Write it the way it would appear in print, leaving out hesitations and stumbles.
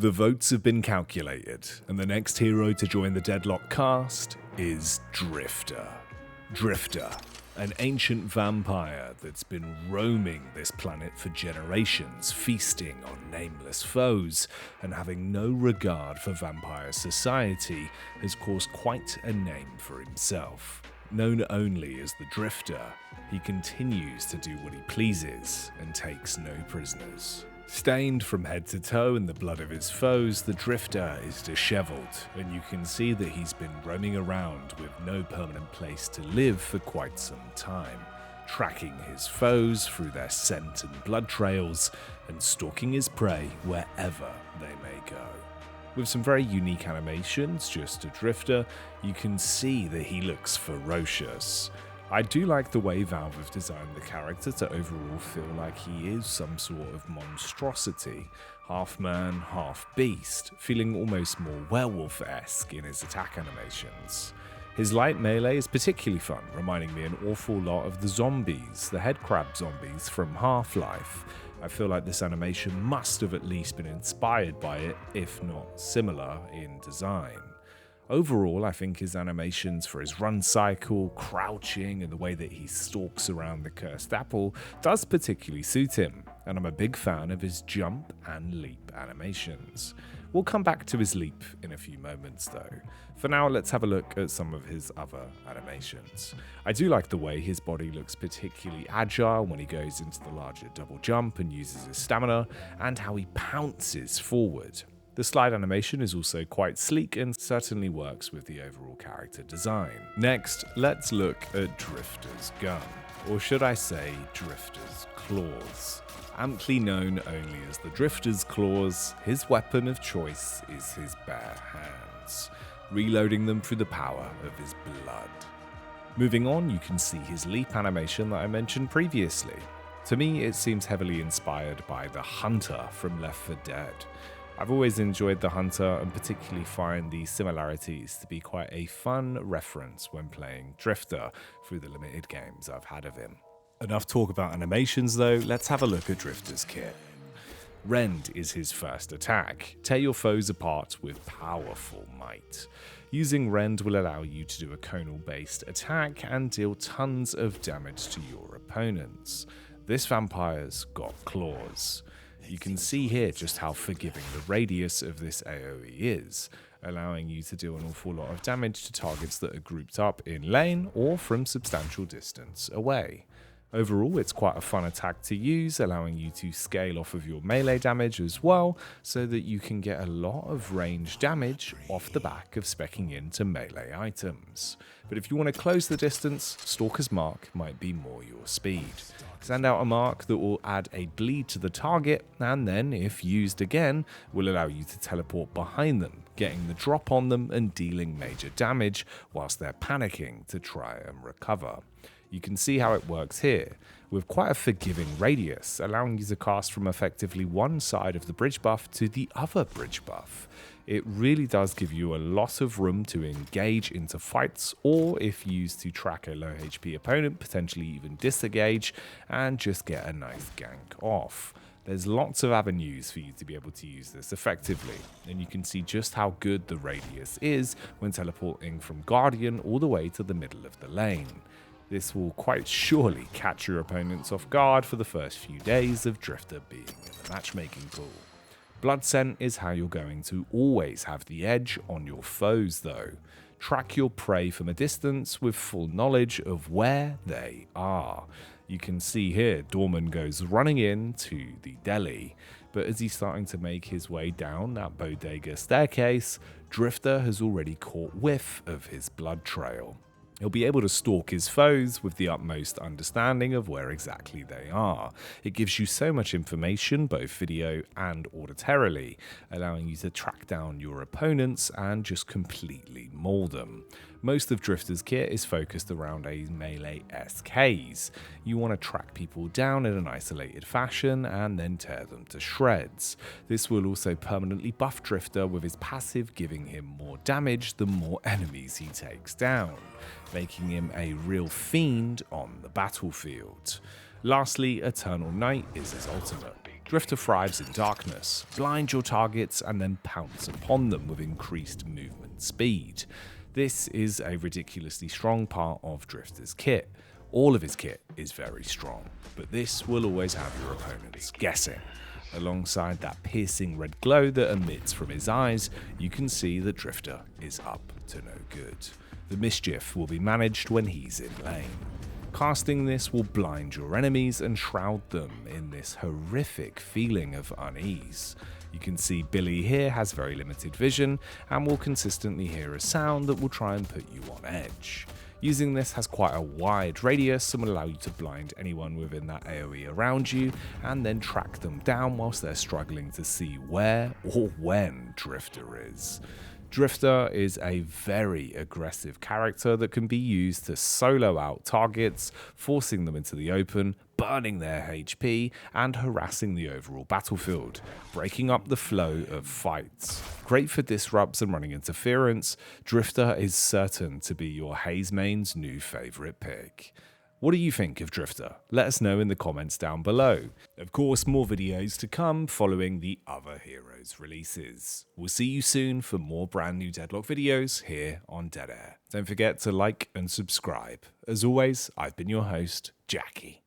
The votes have been calculated, and the next hero to join the Deadlock cast is Drifter. Drifter, an ancient vampire that's been roaming this planet for generations, feasting on nameless foes, and having no regard for vampire society, has caused quite a name for himself. Known only as the Drifter, he continues to do what he pleases and takes no prisoners. Stained from head to toe in the blood of his foes, the Drifter is disheveled, and you can see that he's been roaming around with no permanent place to live for quite some time, tracking his foes through their scent and blood trails, and stalking his prey wherever they may go. With some very unique animations, just a Drifter, you can see that he looks ferocious. I do like the way Valve have designed the character to overall feel like he is some sort of monstrosity, half man, half beast, feeling almost more werewolf-esque in his attack animations. His light melee is particularly fun, reminding me an awful lot of the zombies, the headcrab zombies from Half-Life. I feel like this animation must have at least been inspired by it, if not similar in design. Overall, I think his animations for his run cycle, crouching, and the way that he stalks around the cursed apple does particularly suit him, and I'm a big fan of his jump and leap animations. We'll come back to his leap in a few moments though. For now, let's have a look at some of his other animations. I do like the way his body looks particularly agile when he goes into the larger double jump and uses his stamina, and how he pounces forward. The slide animation is also quite sleek and certainly works with the overall character design. Next, let's look at Drifter's gun, or should I say Drifter's claws. Amply known only as the Drifter's claws, his weapon of choice is his bare hands, reloading them through the power of his blood. Moving on, you can see his leap animation that I mentioned previously. To me, it seems heavily inspired by the Hunter from Left 4 Dead. I've always enjoyed the Hunter and particularly find the similarities to be quite a fun reference when playing Drifter through the limited games I've had of him. Enough talk about animations though, let's have a look at Drifter's kit. Rend is his first attack. Tear your foes apart with powerful might. Using Rend will allow you to do a conal based attack and deal tons of damage to your opponents. This vampire's got claws. You can see here just how forgiving the radius of this AoE is, allowing you to do an awful lot of damage to targets that are grouped up in lane or from substantial distance away. Overall, it's quite a fun attack to use, allowing you to scale off of your melee damage as well, so that you can get a lot of range damage off the back of speccing into melee items. But if you want to close the distance, Stalker's Mark might be more your speed. Send out a mark that will add a bleed to the target, and then, if used again, will allow you to teleport behind them, getting the drop on them and dealing major damage whilst they're panicking to try and recover. You can see how it works here, with quite a forgiving radius, allowing you to cast from effectively one side of the bridge buff to the other bridge buff. It really does give you a lot of room to engage into fights, or if used to track a low HP opponent, potentially even disengage and just get a nice gank off. There's lots of avenues for you to be able to use this effectively, and you can see just how good the radius is when teleporting from Guardian all the way to the middle of the lane. This will quite surely catch your opponents off guard for the first few days of Drifter being in the matchmaking pool. Bloodscent is how you're going to always have the edge on your foes though. Track your prey from a distance with full knowledge of where they are. You can see here Dorman goes running in to the deli, but as he's starting to make his way down that bodega staircase, Drifter has already caught whiff of his blood trail. He'll be able to stalk his foes with the utmost understanding of where exactly they are. It gives you so much information, both video and auditorily, allowing you to track down your opponents and just completely maul them. Most of Drifter's kit is focused around a melee-esque haze. You want to track people down in an isolated fashion and then tear them to shreds. This will also permanently buff Drifter, with his passive giving him more damage the more enemies he takes down, making him a real fiend on the battlefield. Lastly, Eternal Night is his ultimate. Drifter thrives in darkness, blind your targets and then pounce upon them with increased movement speed. This is a ridiculously strong part of Drifter's kit. All of his kit is very strong, but this will always have your opponents guessing. Alongside that piercing red glow that emits from his eyes, you can see that Drifter is up to no good. The mischief will be managed when he's in lane. Casting this will blind your enemies and shroud them in this horrific feeling of unease. You can see Billy here has very limited vision and will consistently hear a sound that will try and put you on edge. Using this has quite a wide radius and will allow you to blind anyone within that AoE around you and then track them down whilst they're struggling to see where or when Drifter is. Drifter is a very aggressive character that can be used to solo out targets, forcing them into the open, burning their HP, and harassing the overall battlefield, breaking up the flow of fights. Great for disrupts and running interference, Drifter is certain to be your Haze main's new favourite pick. What do you think of Drifter? Let us know in the comments down below. Of course, more videos to come following the other heroes releases. We'll see you soon for more brand new Deadlock videos here on Dead Air. Don't forget to like and subscribe. As always, I've been your host, Jacky.